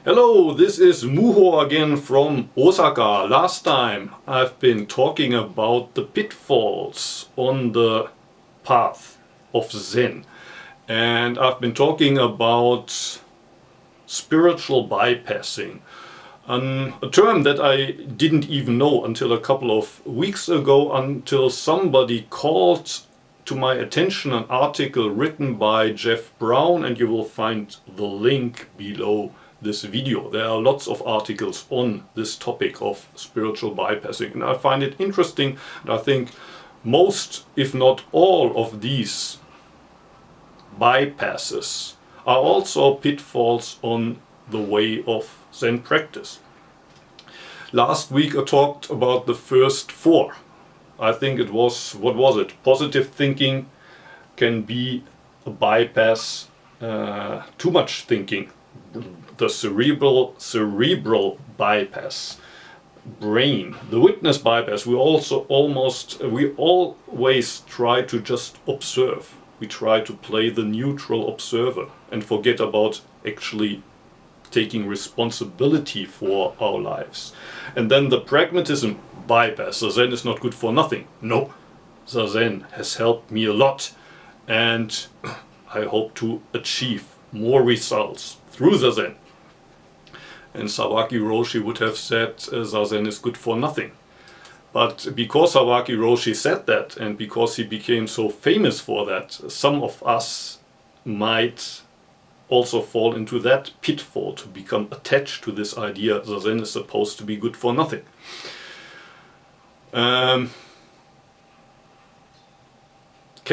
Hello, this is Muho again from Osaka. Last time I've been talking about the pitfalls on the path of Zen, and I've been talking about spiritual bypassing, a term that I didn't even know until a couple of weeks ago, until somebody called to my attention an article written by Jeff Brown, and you will find the link below this video. There are lots of articles on this topic of spiritual bypassing, and I find it interesting, and I think most, if not all, of these bypasses are also pitfalls on the way of Zen practice. Last week I talked about the first four. I think it was, what was it? Positive thinking can be a bypass, too much thinking, the cerebral bypass, brain, the witness bypass. We always try to just observe. We try to play the neutral observer and forget about actually taking responsibility for our lives. And then the pragmatism bypass. Zazen is not good for nothing. No, Zazen has helped me a lot, and I hope to achieve more results through Zazen. And Sawaki Roshi would have said Zazen is good for nothing. But because Sawaki Roshi said that, and because he became so famous for that, some of us might also fall into that pitfall, to become attached to this idea Zazen is supposed to be good for nothing. Can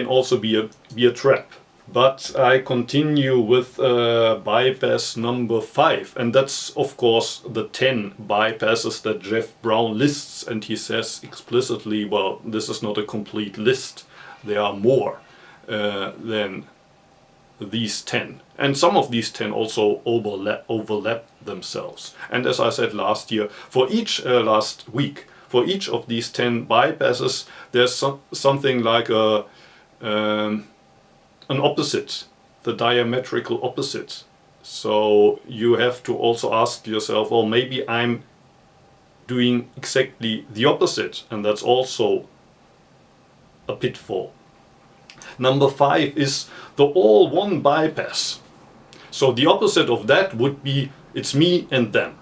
also be a trap. But I continue with bypass number 5, and that's of course the 10 bypasses that Jeff Brown lists, and he says explicitly, well, this is not a complete list, there are more than these 10, and some of these 10 also overlap themselves. And as I said last week, for each of these 10 bypasses there's something like an opposite, the diametrical opposite. So you have to also ask yourself, well, maybe I'm doing exactly the opposite, and that's also a pitfall. Number 5 is the all-one bypass. So the opposite of that would be, it's me and them.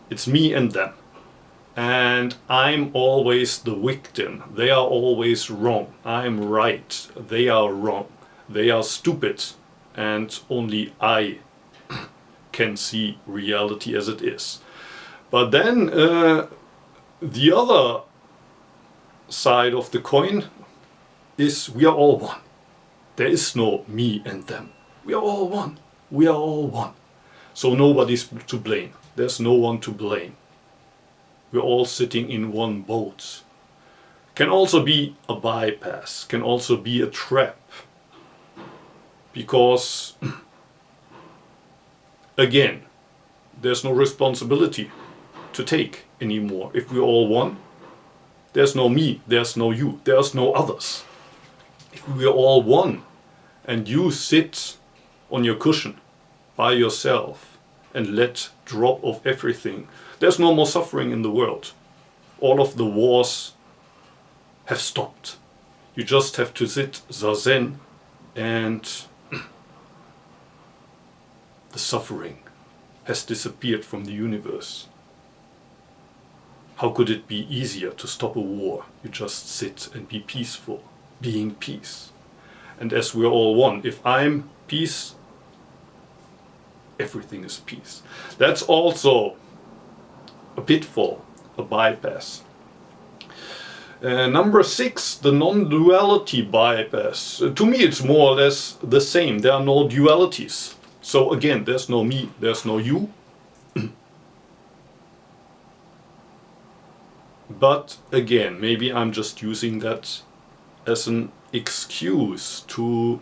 It's me and them. And I'm always the victim. They are always wrong. I'm right. They are wrong. They are stupid. And only I can see reality as it is. But then the other side of the coin is we are all one. There is no me and them. We are all one. We are all one. So nobody's to blame. There's no one to blame. We're all sitting in one boat. Can also be a bypass, can also be a trap. Because, again, there's no responsibility to take anymore. If we're all one, there's no me, there's no you, there's no others. If we're all one, and you sit on your cushion by yourself and let drop of everything, there's no more suffering in the world. All of the wars have stopped. You just have to sit Zazen, and the suffering has disappeared from the universe. How could it be easier to stop a war? You just sit and be peaceful, being peace. And as we're all one, if I'm peace, everything is peace. That's also a pitfall, a bypass. Number 6, the non-duality bypass. To me it's more or less the same. There are no dualities. So again, there's no me, there's no you. But again, maybe I'm just using that as an excuse to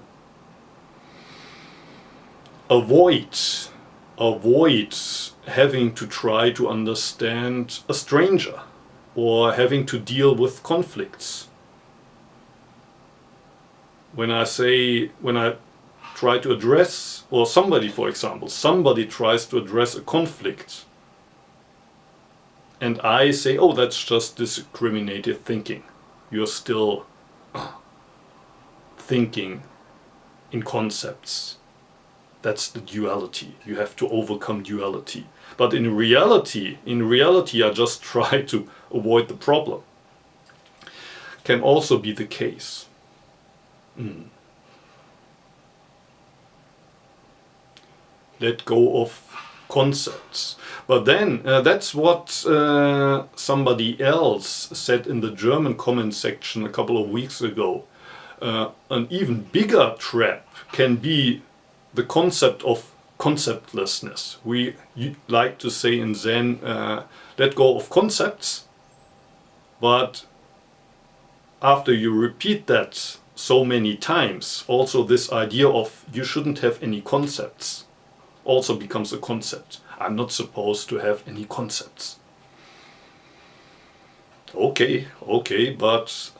avoid having to try to understand a stranger, or having to deal with conflicts. When I try to address, or somebody, for example, somebody tries to address a conflict, and I say, oh, that's just discriminative thinking. You're still thinking in concepts. That's the duality. You have to overcome duality. But in reality, I just try to avoid the problem. Can also be the case. Let go of concepts. But then that's what somebody else said in the German comment section a couple of weeks ago. An even bigger trap can be the concept of conceptlessness. We like to say in Zen, let go of concepts, but after you repeat that so many times, also this idea of you shouldn't have any concepts also becomes a concept. I'm not supposed to have any concepts. Okay, but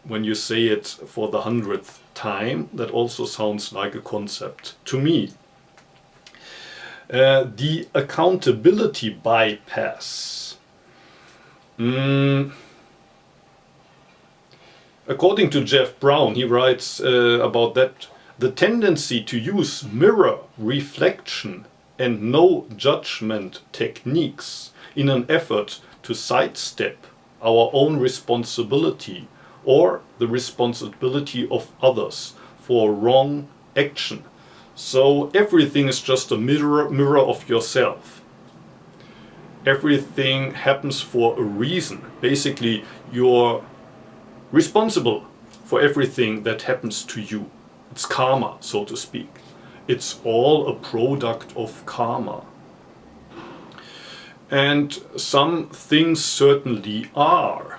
when you say it for the 100th time, that also sounds like a concept to me. The accountability bypass. According to Jeff Brown, he writes about that, the tendency to use mirror, reflection and no judgment techniques in an effort to sidestep our own responsibility or the responsibility of others for wrong action. So everything is just a mirror of yourself. Everything happens for a reason. Basically, you're responsible for everything that happens to you. It's karma, so to speak. It's all a product of karma. And some things certainly are,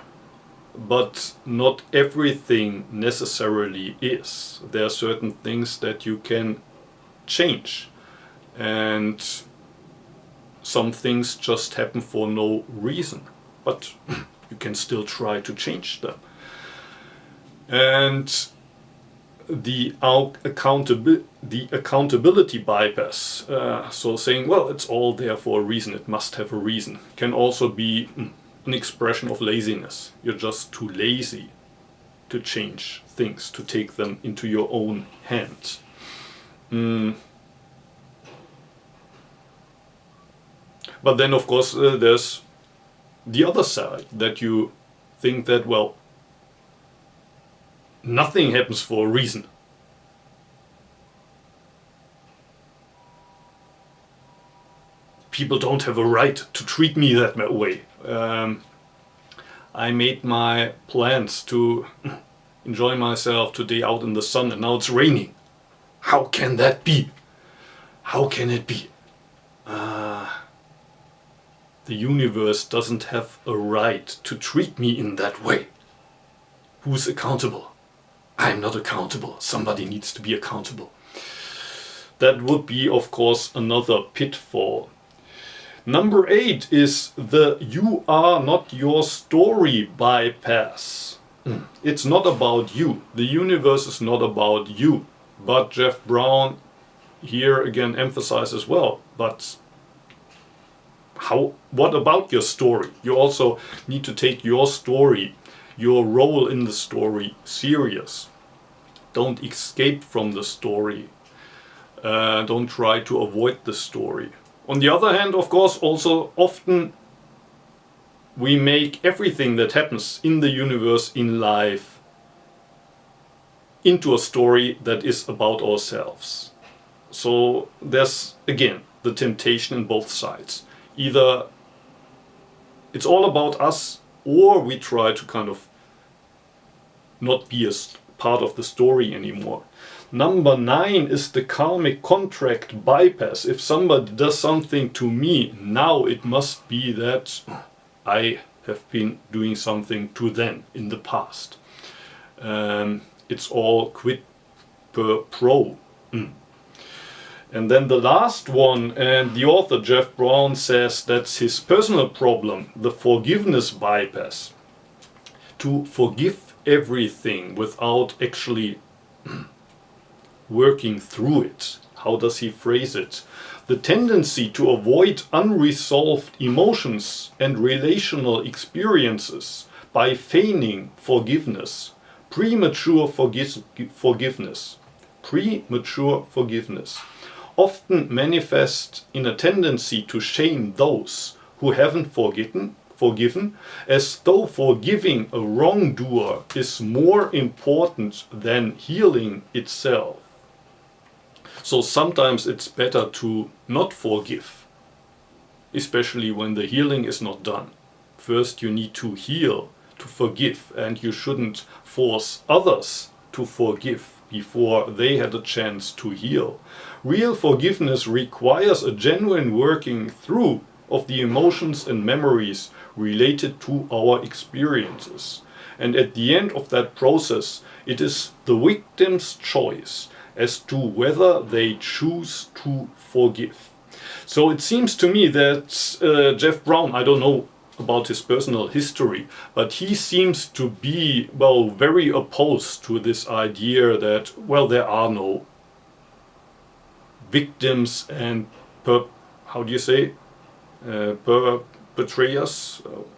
but not everything necessarily is. There are certain things that you can change, and some things just happen for no reason, but you can still try to change them. And the accountability bypass, so saying, well, it's all there for a reason, it must have a reason, can also be an expression of laziness. You're just too lazy to change things, to take them into your own hands. But then, of course, there's the other side, that you think that, well, nothing happens for a reason. People don't have a right to treat me that way. I made my plans to enjoy myself today out in the sun, and now it's raining. How can that be? How can it be? The universe doesn't have a right to treat me in that way. Who's accountable? I'm not accountable. Somebody needs to be accountable. That would be, of course, another pitfall. Number 8 is the you are not your story bypass. It's not about you. The universe is not about you. But Jeff Brown here again emphasizes, well, but what about your story? You also need to take your story, your role in the story, serious. Don't escape from the story. Don't try to avoid the story. On the other hand, of course, also often we make everything that happens in the universe, in life, into a story that is about ourselves. So there's, again, the temptation in both sides. Either it's all about us, or we try to kind of not be a part of the story anymore. Number 9 is the karmic contract bypass. If somebody does something to me, now it must be that I have been doing something to them in the past. It's all quid pro quo. And then the last one, and the author Jeff Brown says that's his personal problem, the forgiveness bypass. To forgive everything without actually working through it. How does he phrase it? The tendency to avoid unresolved emotions and relational experiences by feigning forgiveness, premature forgiveness, often manifest in a tendency to shame those who haven't forgiven, as though forgiving a wrongdoer is more important than healing itself. So sometimes it's better to not forgive, especially when the healing is not done. First you need to heal, to forgive, and you shouldn't force others to forgive before they had a chance to heal. Real forgiveness requires a genuine working through of the emotions and memories related to our experiences. And at the end of that process, it is the victim's choice as to whether they choose to forgive. So it seems to me that Jeff Brown, I don't know about his personal history, but he seems to be, well, very opposed to this idea that, well, there are no victims and perpetrators,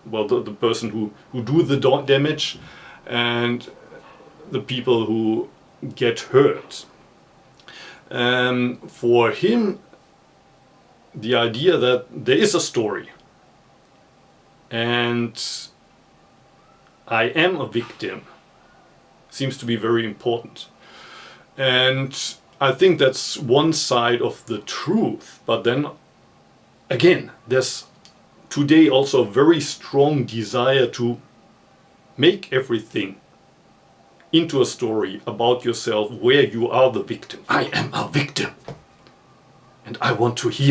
well, the person who do the damage, and the people who get hurt. For him, the idea that there is a story and I am a victim seems to be very important. And I think that's one side of the truth. But then again, there's today also a very strong desire to make everything into a story about yourself where you are the victim. I am a victim and I want to heal.